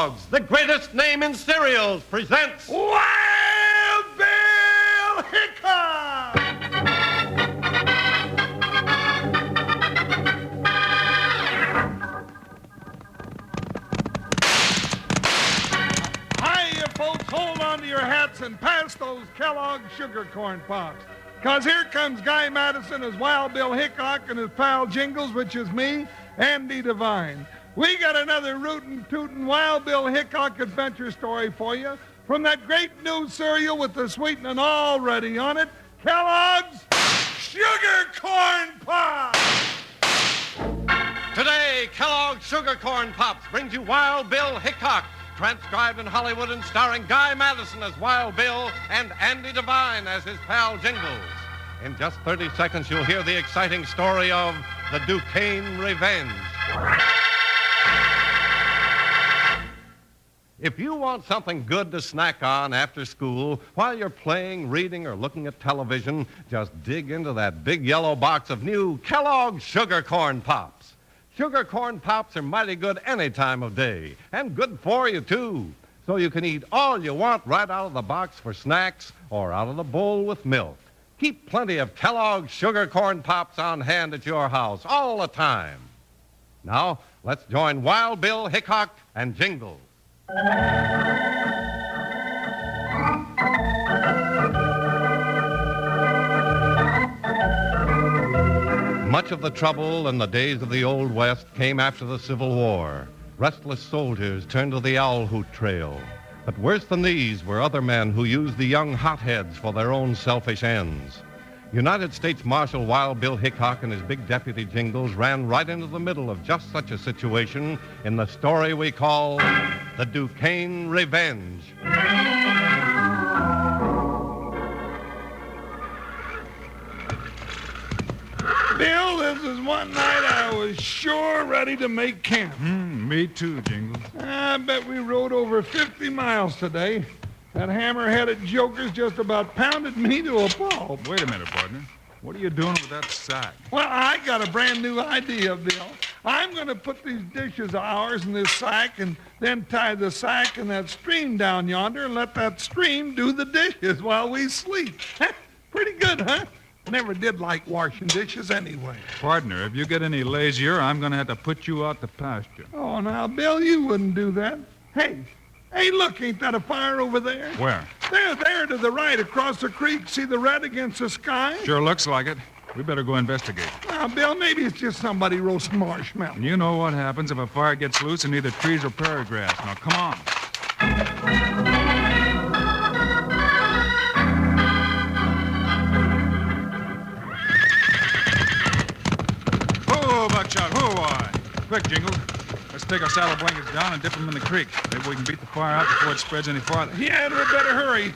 Kellogg's, the greatest name in cereals, presents Wild Bill Hickok! Hiya, folks. Hold on to your hats and pass those Kellogg's sugar corn pops. Because here comes Guy Madison as Wild Bill Hickok and his pal Jingles, which is me, Andy Devine. We got another rootin' tootin' Wild Bill Hickok adventure story for you from that great new cereal with the sweetening already on it, Kellogg's Sugar Corn Pops! Today, Kellogg's Sugar Corn Pops brings you Wild Bill Hickok, transcribed in Hollywood and starring Guy Madison as Wild Bill and Andy Devine as his pal Jingles. In just 30 seconds, you'll hear the exciting story of the Duquesne Revenge. If you want something good to snack on after school, while you're playing, reading, or looking at television, just dig into that big yellow box of new Kellogg's Sugar Corn Pops. Sugar Corn Pops are mighty good any time of day, and good for you, too. So you can eat all you want right out of the box for snacks or out of the bowl with milk. Keep plenty of Kellogg's Sugar Corn Pops on hand at your house all the time. Now, let's join Wild Bill Hickok and Jingles. Much of the trouble in the days of the Old West came after the Civil War. Restless soldiers turned to the owl hoot trail. But worse than these were other men who used the young hotheads for their own selfish ends. United States Marshal Wild Bill Hickok and his big deputy Jingles ran right into the middle of just such a situation in the story we call the Duquesne Revenge. Bill, this is one night I was sure ready to make camp. Me too, Jingles. I bet we rode over 50 miles today. That hammer-headed joker's just about pounded me to a pulp. Wait a minute, partner. What are you doing with that sack? Well, I got a brand new idea, Bill. I'm going to put these dishes of ours in this sack and then tie the sack in that stream down yonder and let that stream do the dishes while we sleep. Pretty good, huh? Never did like washing dishes anyway. Partner, if you get any lazier, I'm going to have to put you out to pasture. Oh, now, Bill, you wouldn't do that. Hey, look, ain't that a fire over there? Where? There to the right, across the creek. See the red against the sky? Sure looks like it. We better go investigate. Now, Bill, maybe it's just somebody roasting marshmallows. You know what happens if a fire gets loose in either trees or prairie grass. Now, come on. Whoa, Buckshot, whoa, quick, Jingles. Let's take our saddle blankets down and dip them in the creek. Maybe we can beat the fire out before it spreads any farther. Yeah, we better hurry.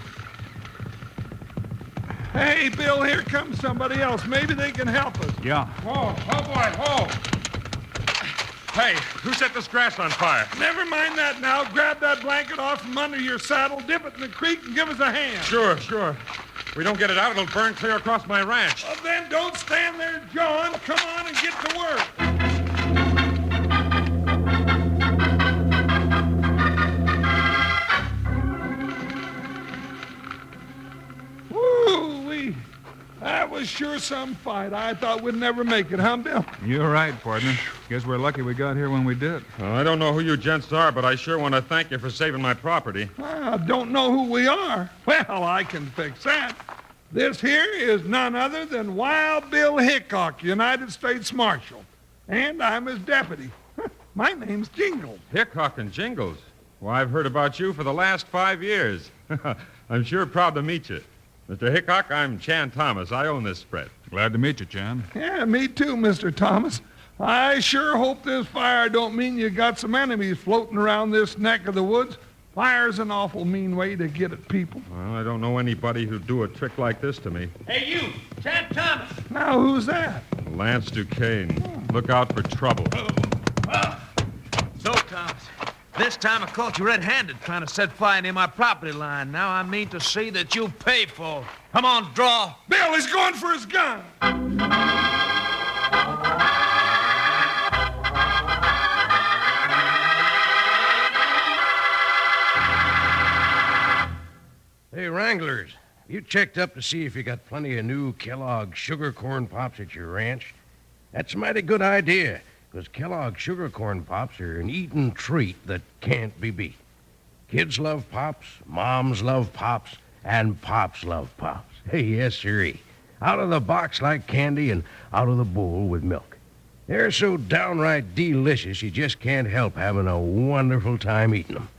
Hey, Bill, here comes somebody else. Maybe they can help us. Yeah. Whoa, oh boy, whoa. Hey, who set this grass on fire? Never mind that now. Grab that blanket off from under your saddle, dip it in the creek, and give us a hand. Sure. If we don't get it out, it'll burn clear across my ranch. Well, then don't stand there, John. Come on and get to work. Woo-wee. That was sure some fight. I thought we'd never make it, huh, Bill? You're right, partner. Guess we're lucky we got here when we did. I don't know who you gents are, but I sure want to thank you for saving my property. I don't know who we are. Well, I can fix that. This here is none other than Wild Bill Hickok, United States Marshal. And I'm his deputy. My name's Jingles. Hickok and Jingles. Well, I've heard about you for the last 5 years. I'm sure proud to meet you. Mr. Hickok, I'm Chan Thomas. I own this spread. Glad to meet you, Chan. Yeah, me too, Mr. Thomas. I sure hope this fire don't mean you got some enemies floating around this neck of the woods. Fire's an awful mean way to get at people. Well, I don't know anybody who'd do a trick like this to me. Hey, you, Chan Thomas. Now, who's that? Lance Duquesne. Look out for trouble. So, Thomas, this time I caught you red-handed trying to set fire near my property line. Now I mean to see that you pay for it. Come on, draw. Bill, he's going for his gun. Wranglers, you checked up to see if you got plenty of new Kellogg sugar corn pops at your ranch? That's a mighty good idea, because Kellogg sugar corn pops are an eating treat that can't be beat. Kids love pops, moms love pops, and pops love pops. Hey, yes, sirree. Out of the box like candy and out of the bowl with milk. They're so downright delicious you just can't help having a wonderful time eating them.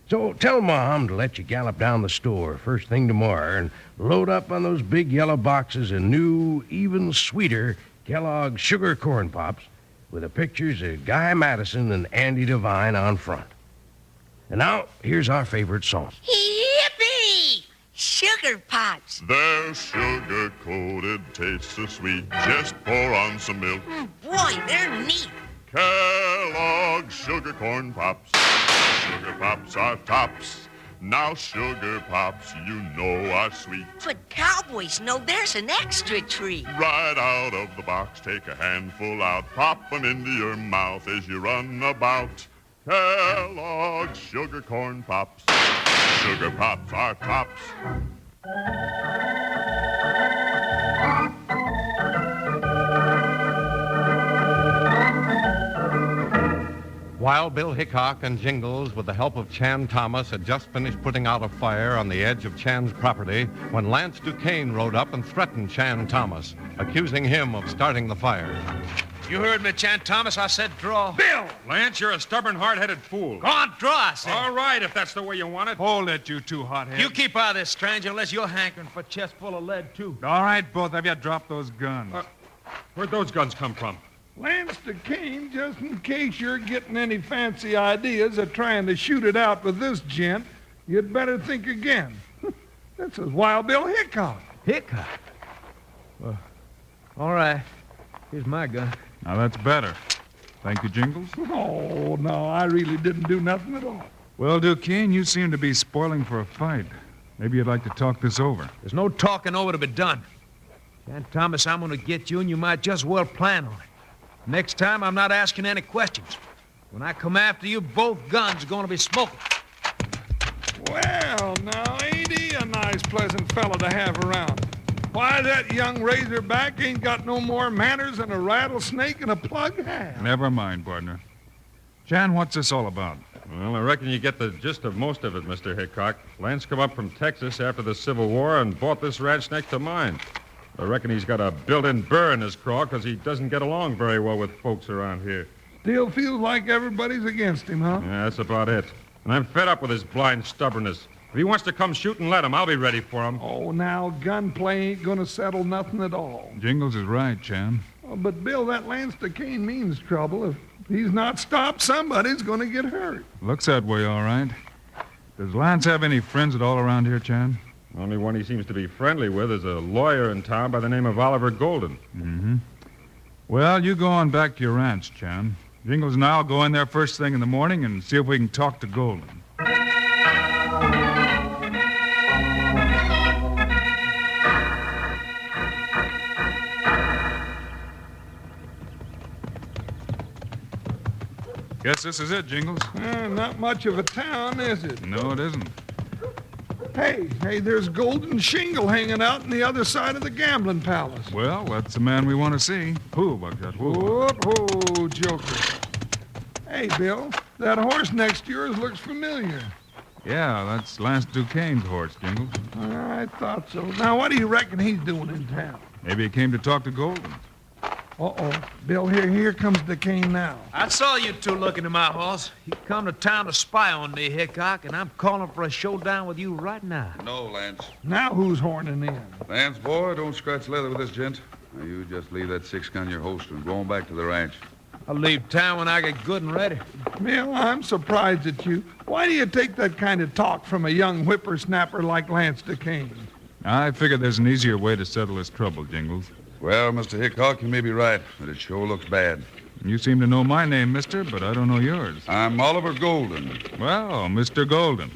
So tell Mom to let you gallop down the store first thing tomorrow and load up on those big yellow boxes of new, even sweeter Kellogg sugar corn pops with the pictures of Guy Madison and Andy Devine on front. And now, here's our favorite song. Yippee! Sugar pops. They're sugar-coated, taste so sweet. Just pour on some milk. Boy, they're neat. Kellogg sugar corn pops. Sugar pops are tops. Now sugar pops, you know, are sweet. But cowboys know there's an extra treat. Right out of the box, take a handful out. Pop 'em into your mouth as you run about. Kellogg sugar corn pops. Sugar pops are tops. Wild Bill Hickok and Jingles, with the help of Chan Thomas, had just finished putting out a fire on the edge of Chan's property when Lance Duquesne rode up and threatened Chan Thomas, accusing him of starting the fire. You heard me, Chan Thomas. I said draw. Bill! Lance, you're a stubborn, hard-headed fool. Go on, draw, I said. All right, if that's the way you want it. Hold it, you two hotheads. You keep out of this, stranger, unless you're hankering for a chest full of lead, too. All right, both of you, drop those guns. Where'd those guns come from? Lance Duquesne, just in case you're getting any fancy ideas of trying to shoot it out with this gent, you'd better think again. This is Wild Bill Hickok. Hickok? Well, all right. Here's my gun. Now, that's better. Thank you, Jingles. Oh, no, I really didn't do nothing at all. Well, Duquesne, you seem to be spoiling for a fight. Maybe you'd like to talk this over. There's no talking over to be done. Chan Thomas, I'm going to get you, and you might just well plan on it. Next time, I'm not asking any questions. When I come after you, both guns are going to be smoking. Well, now, ain't he a nice, pleasant fellow to have around? Why, that young razorback ain't got no more manners than a rattlesnake and a plug have. Never mind, partner. Chan, what's this all about? Well, I reckon you get the gist of most of it, Mr. Hickok. Lance come up from Texas after the Civil War and bought this ranch next to mine. I reckon he's got a built-in burr in his craw because he doesn't get along very well with folks around here. Still feels like everybody's against him, huh? Yeah, that's about it. And I'm fed up with his blind stubbornness. If he wants to come shoot and let him, I'll be ready for him. Oh, now, gunplay ain't gonna settle nothing at all. Jingles is right, Chan. Oh, but, Bill, that Lance Duquesne means trouble. If he's not stopped, somebody's gonna get hurt. Looks that way, all right. Does Lance have any friends at all around here, Chan? Only one he seems to be friendly with is a lawyer in town by the name of Oliver Golden. Mm-hmm. Well, you go on back to your ranch, Chan. Jingles and I'll go in there first thing in the morning and see if we can talk to Golden. Guess this is it, Jingles. Not much of a town, is it? No, it isn't. Hey, there's Golden Shingle hanging out on the other side of the gambling palace. Well, that's the man we want to see. Who, Buckshot? Who? Oh, Joker. Hey, Bill, that horse next to yours looks familiar. Yeah, that's Lance Duquesne's horse, Jingles. I thought so. Now, what do you reckon he's doing in town? Maybe he came to talk to Golden. Uh-oh. Bill, here comes Duquesne now. I saw you two looking at my horse. He come to town to spy on me, Hickok, and I'm calling for a showdown with you right now. No, Lance. Now who's horning in? Lance, boy, don't scratch leather with this gent. Now, you just leave that six-gun in your holster and go on back to the ranch. I'll leave town when I get good and ready. Bill, I'm surprised at you. Why do you take that kind of talk from a young whippersnapper like Lance Duquesne? I figure there's an easier way to settle this trouble, Jingles. Well, Mr. Hickok, you may be right, but it sure looks bad. You seem to know my name, mister, but I don't know yours. I'm Oliver Golden. Well, Mr. Golden.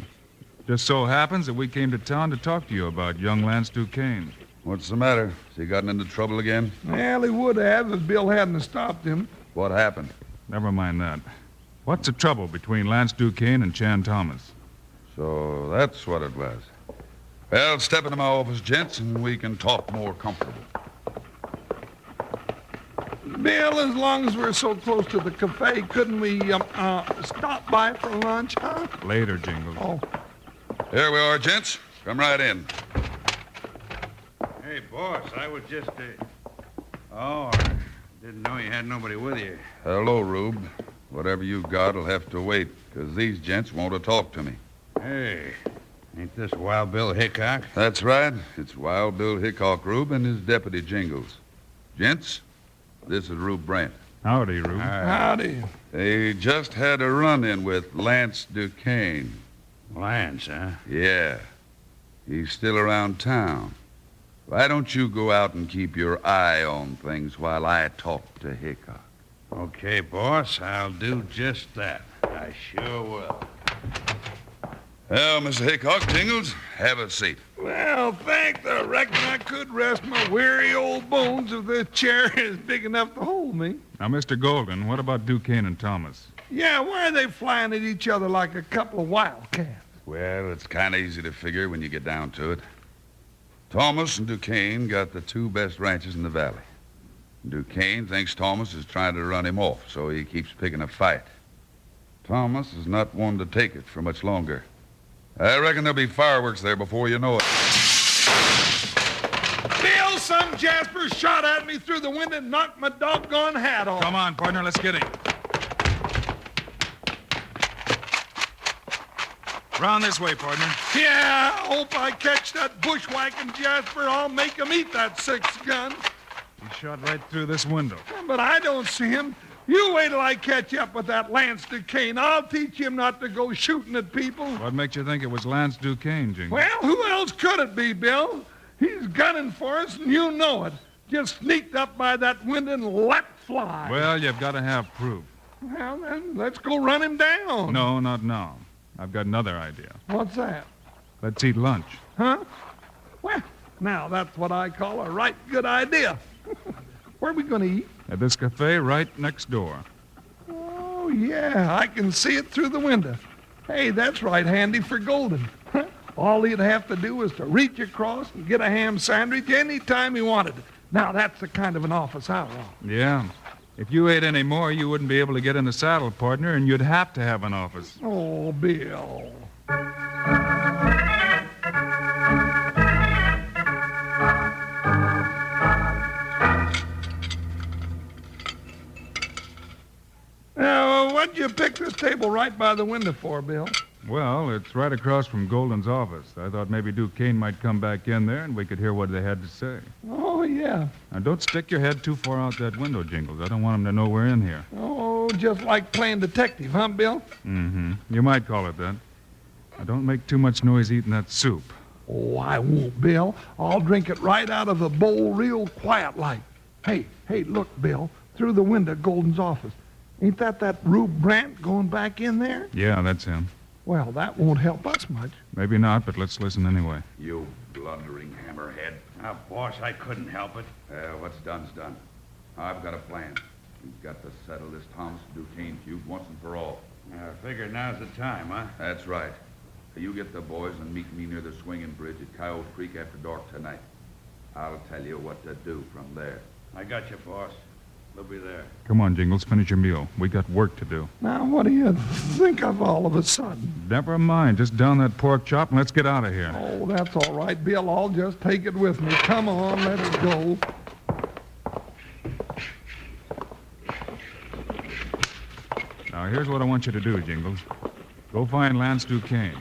Just so happens that we came to town to talk to you about young Lance Duquesne. What's the matter? Has he gotten into trouble again? Well, he would have if Bill hadn't stopped him. What happened? Never mind that. What's the trouble between Lance Duquesne and Chan Thomas? So that's what it was. Well, step into my office, gents, and we can talk more comfortable. Bill, as long as we're so close to the cafe, couldn't we stop by for lunch, huh? Later, Jingles. Oh, Here we are, gents. Come right in. Hey, boss, I was just, Oh, I didn't know you had nobody with you. Hello, Rube. Whatever you got will have to wait, because these gents want to talk to me. Hey, ain't this Wild Bill Hickok? That's right. It's Wild Bill Hickok, Rube, and his deputy, Jingles. Gents, this is Rube Brant. Howdy, Rube. howdy. They just had a run-in with Lance Duquesne. Lance, huh? Yeah. He's still around town. Why don't you go out and keep your eye on things while I talk to Hickok? Okay, boss, I'll do just that. I sure will. Well, Mr. Hickok, Jingles, have a seat. Well, thanks. I reckon I could rest my weary old bones if this chair is big enough to hold me. Now, Mr. Golden, what about Duquesne and Thomas? Yeah, why are they flying at each other like a couple of wildcats? Well, it's kind of easy to figure when you get down to it. Thomas and Duquesne got the two best ranches in the valley. Duquesne thinks Thomas is trying to run him off, so he keeps picking a fight. Thomas is not one to take it for much longer. I reckon there'll be fireworks there before you know it. Bill, some Jasper shot at me through the window and knocked my doggone hat off. Come on, partner, let's get him. Round this way, partner. Yeah, I hope I catch that bushwhacking Jasper. I'll make him eat that 6-gun. He shot right through this window. But I don't see him. You wait till I catch up with that Lance Duquesne. I'll teach him not to go shooting at people. What makes you think it was Lance Duquesne, Jingles? Well, who else could it be, Bill? He's gunning for us, and you know it. Just sneaked up by that window and let fly. Well, you've got to have proof. Well, then, let's go run him down. No, not now. I've got another idea. What's that? Let's eat lunch. Huh? Well, now that's what I call a right good idea. Where are we going to eat? At this cafe right next door. Oh, yeah, I can see it through the window. Hey, that's right handy for Golden. All he'd have to do is to reach across and get a ham sandwich any time he wanted it. Now, that's the kind of an office I want. Yeah. If you ate any more, you wouldn't be able to get in the saddle, partner, and you'd have to have an office. Oh, Bill. Now, what'd you pick this table right by the window for, Bill? Well, it's right across from Golden's office. I thought maybe Duquesne might come back in there and we could hear what they had to say. Oh, yeah. Now, don't stick your head too far out that window, Jingles. I don't want them to know we're in here. Oh, just like playing detective, huh, Bill? Mm-hmm. You might call it that. Now, don't make too much noise eating that soup. Oh, I won't, Bill. I'll drink it right out of the bowl real quiet like. Hey, look, Bill, through the window, Golden's office. Ain't that Rube Brant going back in there? Yeah, that's him. Well, that won't help us much. Maybe not, but let's listen anyway. You blundering hammerhead. Now, boss, I couldn't help it. What's done's done. I've got a plan. We've got to settle this Thomas Duquesne feud once and for all. I figure now's the time, huh? That's right. You get the boys and meet me near the swinging bridge at Coyote Creek after dark tonight. I'll tell you what to do from there. I got you, boss. They'll be there. Come on, Jingles, finish your meal. We got work to do. Now, what do you think of all of a sudden? Never mind. Just down that pork chop and let's get out of here. Oh, that's all right, Bill. I'll just take it with me. Come on, let us go. Now, here's what I want you to do, Jingles. Go find Lance Duquesne.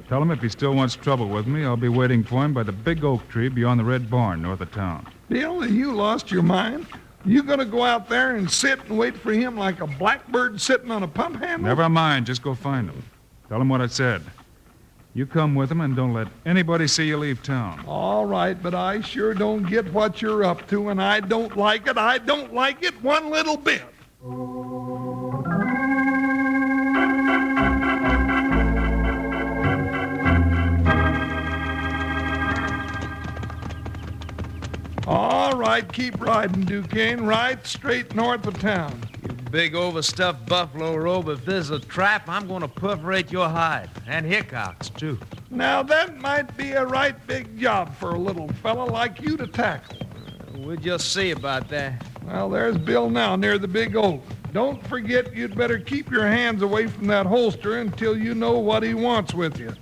Tell him if he still wants trouble with me, I'll be waiting for him by the big oak tree beyond the red barn north of town. Bill, you lost your mind? You gonna go out there and sit and wait for him like a blackbird sitting on a pump handle? Never mind. Just go find him. Tell him what I said. You come with him and don't let anybody see you leave town. All right, but I sure don't get what you're up to, and I don't like it. I don't like it one little bit. All right, keep riding, Duquesne. Ride straight north of town. You big overstuffed buffalo robe. If this is a trap, I'm going to perforate your hide. And Hickok's, too. Now, that might be a right big job for a little fella like you to tackle. We'll just see about that. Well, there's Bill now near the big oak. Don't forget you'd better keep your hands away from that holster until you know what he wants with you.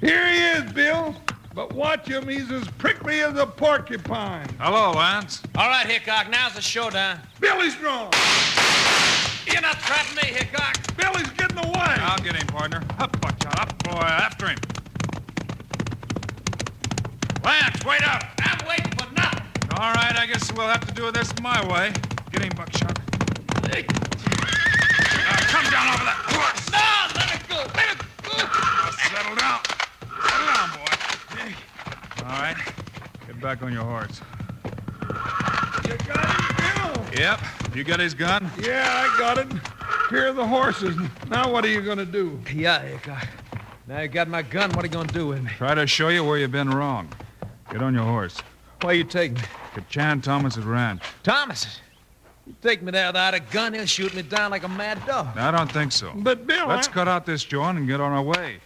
Here he is, Bill. But watch him, he's as prickly as a porcupine. Hello, Lance. All right, Hickok, now's the showdown. Billy's drawn. You're not trapping me, Hickok. Billy's getting away. I'll get him, partner. Up, buckshot. Up, boy. After him. Lance, wait up. I'm waiting for nothing. All right, I guess we'll have to do this my way. Get him, buckshot. Come down over that horse. No, let it go. Let it go. Settle down. Settle down, boy. All right. Get back on your horse. You got him, Bill? Yep. You got his gun? Yeah, I got it. Here are the horses. Now what are you going to do? Yeah, Hickok. Now you got my gun. What are you going to do with me? Try to show you where you've been wrong. Get on your horse. Where you take me? To Chan Thomas's ranch. Thomas. You take me there without a gun, he'll shoot me down like a mad dog. I don't think so. But, Bill, Let's cut out this joint and get on our way.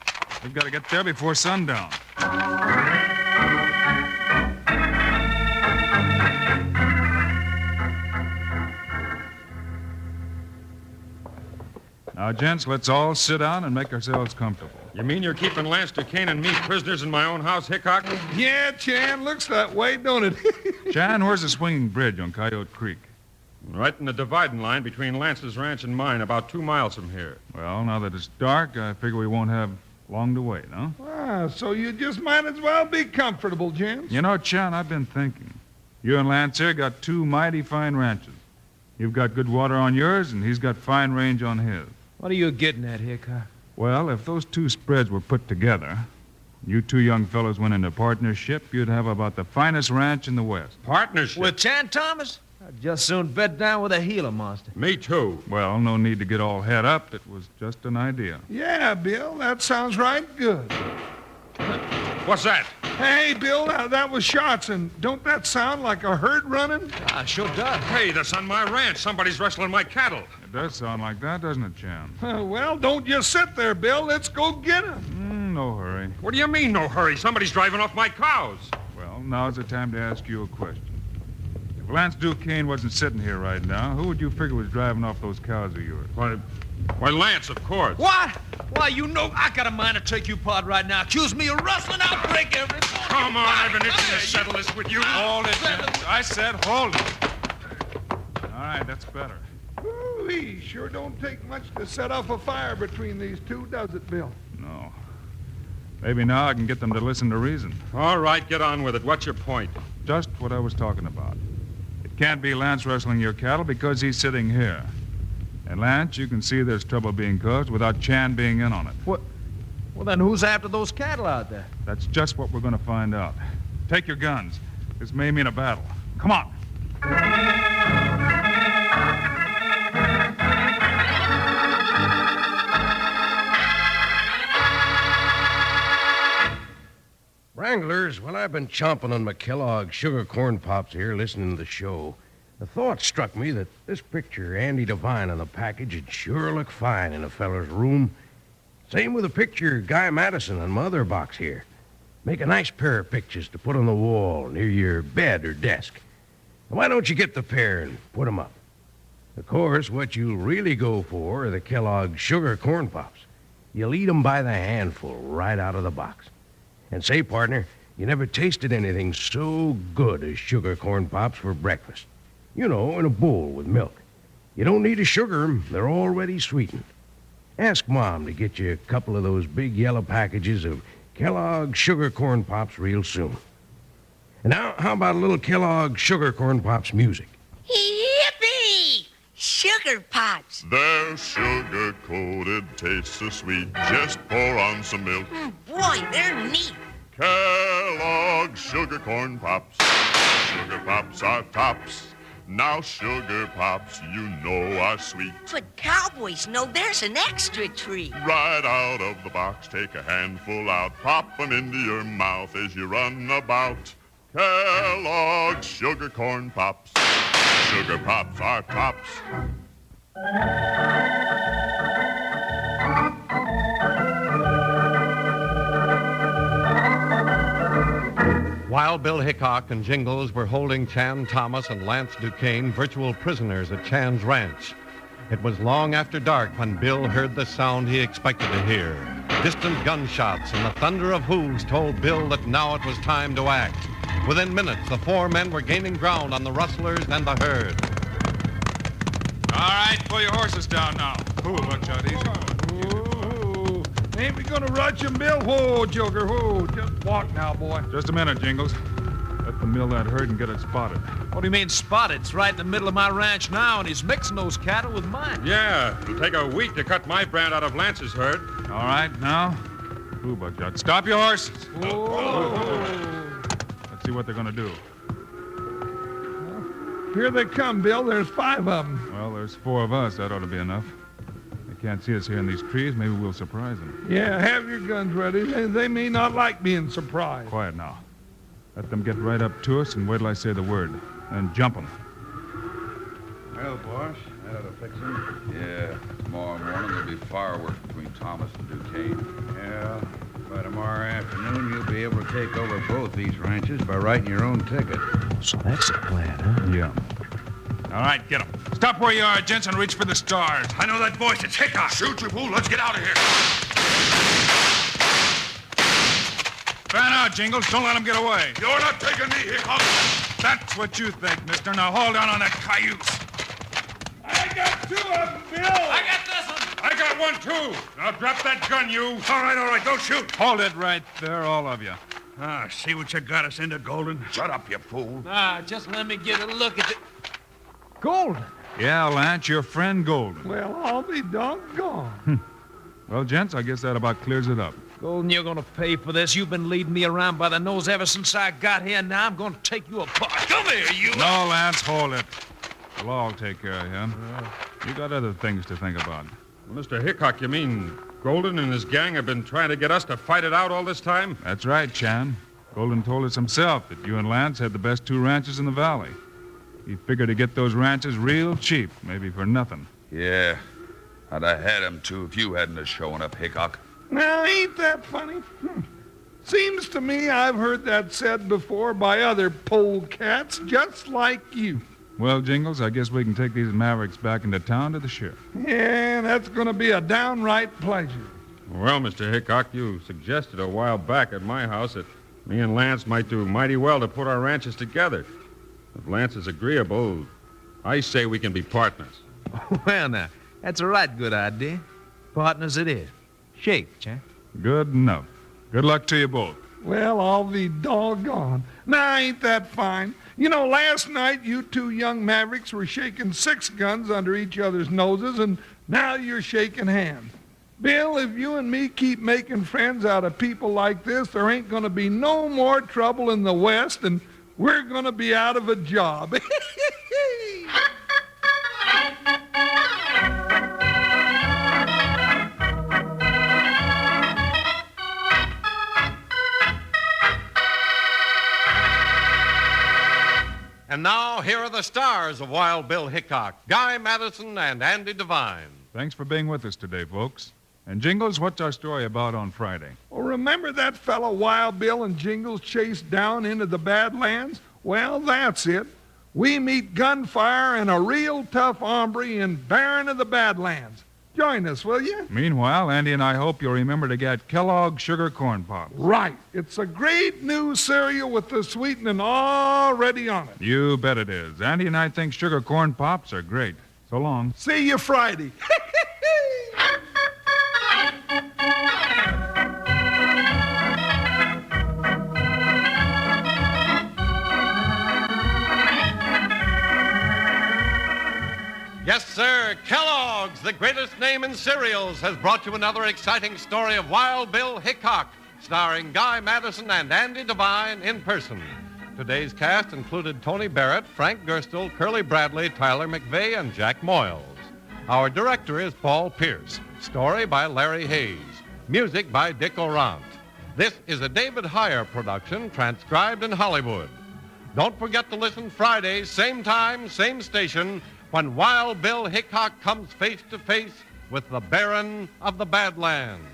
We've got to get there before sundown. Now, gents, let's all sit down and make ourselves comfortable. You mean you're keeping Lance Duquesne and me prisoners in my own house, Hickok? Yeah, Chan, looks that way, don't it? Chan, where's the swinging bridge on Coyote Creek? Right in the dividing line between Lance's ranch and mine, about 2 miles from here. Well, now that it's dark, I figure we won't have long to wait, huh? Ah, so you just might as well be comfortable, gents. You know, Chan, I've been thinking. You and Lance here got 2 mighty fine ranches. You've got good water on yours, and he's got fine range on his. What are you getting at, Hickok? Well, if those 2 spreads were put together, you 2 young fellows went into partnership, you'd have about the finest ranch in the West. Partnership? With Chan Thomas? I'd just soon bed down with a Gila monster. Me too. Well, no need to get all head up. It was just an idea. Yeah, Bill, that sounds right good. What's that? Hey, Bill, that was shots, and don't that sound like a herd running? Sure does. Hey, that's on my ranch. Somebody's rustling my cattle. It does sound like that, doesn't it, Chan? Well, don't just sit there, Bill. Let's go get him. No hurry. What do you mean, no hurry? Somebody's driving off my cows. Well, now's the time to ask you a question. If Lance Duquesne wasn't sitting here right now, who would you figure was driving off those cows of yours? Why, Lance, of course. What? Why, you know I got a mind to take you apart right now. Accuse me of rustling, I'll break every bone. Come on, I've been itching to settle this with you. Hold it, gents. I said hold it. All right, that's better. Ooh-wee, sure don't take much to set off a fire between these two, does it, Bill? No. Maybe now I can get them to listen to reason. All right, get on with it. What's your point? Just what I was talking about. It can't be Lance rustling your cattle because he's sitting here. And, Lance, you can see there's trouble being caused without Chan being in on it. What? Well, then who's after those cattle out there? That's just what we're going to find out. Take your guns. This may mean a battle. Come on. Wranglers, while I've been chomping on my Kellogg sugar corn pops here listening to the show, the thought struck me that this picture Andy Devine on the package would sure look fine in a feller's room. Same with the picture Guy Madison on my other box here. Make a nice pair of pictures to put on the wall near your bed or desk. Why don't you get the pair and put 'em up? Of course, what you'll really go for are the Kellogg sugar corn pops. You'll eat 'em by the handful right out of the box. And say, partner, you never tasted anything so good as sugar corn pops for breakfast. You know, in a bowl with milk. You don't need to sugar 'em. They're already sweetened. Ask Mom to get you a couple of those big yellow packages of Kellogg sugar corn pops real soon. And now, how about a little Kellogg sugar corn pops music? Yippee! Sugar pops. They're sugar-coated, taste so sweet. Just pour on some milk. Boy, they're neat. Kellogg sugar corn pops. Sugar pops are tops. Now sugar pops, you know, are sweet. But cowboys know there's an extra treat. Right out of the box, take a handful out. Pop 'em into your mouth as you run about. Kellogg sugar corn pops. Sugar pops are tops. Wild Bill Hickok and Jingles were holding Chan Thomas and Lance Duquesne virtual prisoners at Chan's ranch. It was long after dark when Bill heard the sound he expected to hear. Distant gunshots and the thunder of hooves told Bill that now it was time to act. Within minutes, the four men were gaining ground on the rustlers and the herd. All right, pull your horses down now. Ooh, Buckshot, easy. Whoa. Ain't we gonna rush him, Bill? Whoa, Joker, whoa. Just walk now, boy. Just a minute, Jingles. Let them mill that herd and get it spotted. What do you mean spotted? It's right in the middle of my ranch now, and he's mixing those cattle with mine. Yeah, it'll take a week to cut my brand out of Lance's herd. All right, now. Ooh, Buckshot, stop your horses. Whoa. Let's see what they're gonna do. Here they come, Bill. There's 5 of them. Well, there's 4 of us. That ought to be enough. They can't see us here in these trees. Maybe we'll surprise them. Yeah, have your guns ready. They may not like being surprised. Quiet now. Let them get right up to us and wait till I say the word. Then jump them. Well, boss, that ought to fix him. Yeah, tomorrow morning there'll be fireworks between Thomas and Duquesne. Yeah, by tomorrow afternoon you'll be able to take over both these ranches by writing your own ticket. So that's the plan, huh? Yeah. All right, get them. Stop where you are, gents, and reach for the stars. I know that voice. It's Hickok. Shoot, you fool. Let's get out of here. Fan out, Jingles. Don't let them get away. You're not taking me, Hickok. That's what you think, mister. Now hold on that cayuse. I got 2 of them, Bill. I got one, too. Now drop that gun, you. All right. Don't shoot. Hold it right there, all of you. Ah, see what you got us into, Golden? Shut up, you fool. Just let me get a look at it. Golden. Yeah, Lance, your friend Golden. Well, I'll be doggone. Well, gents, I guess that about clears it up. Golden, you're gonna pay for this. You've been leading me around by the nose ever since I got here. Now I'm gonna take you apart. Come here, you. No, Lance, hold it. The law will take care of him. You got other things to think about. Mr. Hickok, you mean Golden and his gang have been trying to get us to fight it out all this time? That's right, Chan. Golden told us himself that you and Lance had the best 2 ranches in the valley. He figured to get those ranches real cheap, maybe for nothing. Yeah, I'd have had him, too, if you hadn't have shown up, Hickok. Now, ain't that funny? Seems to me I've heard that said before by other polecats just like you. Well, Jingles, I guess we can take these mavericks back into town to the sheriff. Yeah, that's going to be a downright pleasure. Well, Mr. Hickok, you suggested a while back at my house that me and Lance might do mighty well to put our ranches together. If Lance is agreeable, I say we can be partners. Well, now, that's a right good idea. Partners it is. Shake, Chan. Good enough. Good luck to you both. Well, I'll be doggone. Now, ain't that fine? You know, last night you 2 young mavericks were shaking 6 guns under each other's noses, and now you're shaking hands. Bill, if you and me keep making friends out of people like this, there ain't going to be no more trouble in the West, and we're going to be out of a job. And now, here are the stars of Wild Bill Hickok, Guy Madison and Andy Devine. Thanks for being with us today, folks. And Jingles, what's our story about on Friday? Well, remember that fellow Wild Bill and Jingles chased down into the Badlands? Well, that's it. We meet gunfire and a real tough hombre in Baron of the Badlands. Join us, will you? Meanwhile, Andy and I hope you'll remember to get Kellogg's Sugar Corn Pops. Right. It's a great new cereal with the sweetening already on it. You bet it is. Andy and I think Sugar Corn Pops are great. So long. See you Friday. Yes, sir, Kellogg's, the greatest name in cereals, has brought you another exciting story of Wild Bill Hickok, starring Guy Madison and Andy Devine in person. Today's cast included Tony Barrett, Frank Gerstle, Curly Bradley, Tyler McVeigh, and Jack Moyles. Our director is Paul Pierce. Story by Larry Hayes. Music by Dick Orant. This is a David Heyer production, transcribed in Hollywood. Don't forget to listen Fridays, same time, same station, when Wild Bill Hickok comes face to face with the Baron of the Badlands.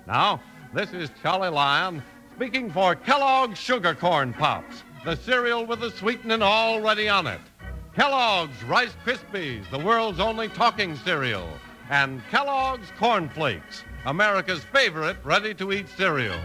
Now, this is Charlie Lyon speaking for Kellogg's Sugar Corn Pops, the cereal with the sweetening already on it. Kellogg's Rice Krispies, the world's only talking cereal. And Kellogg's Corn Flakes, America's favorite ready-to-eat cereal.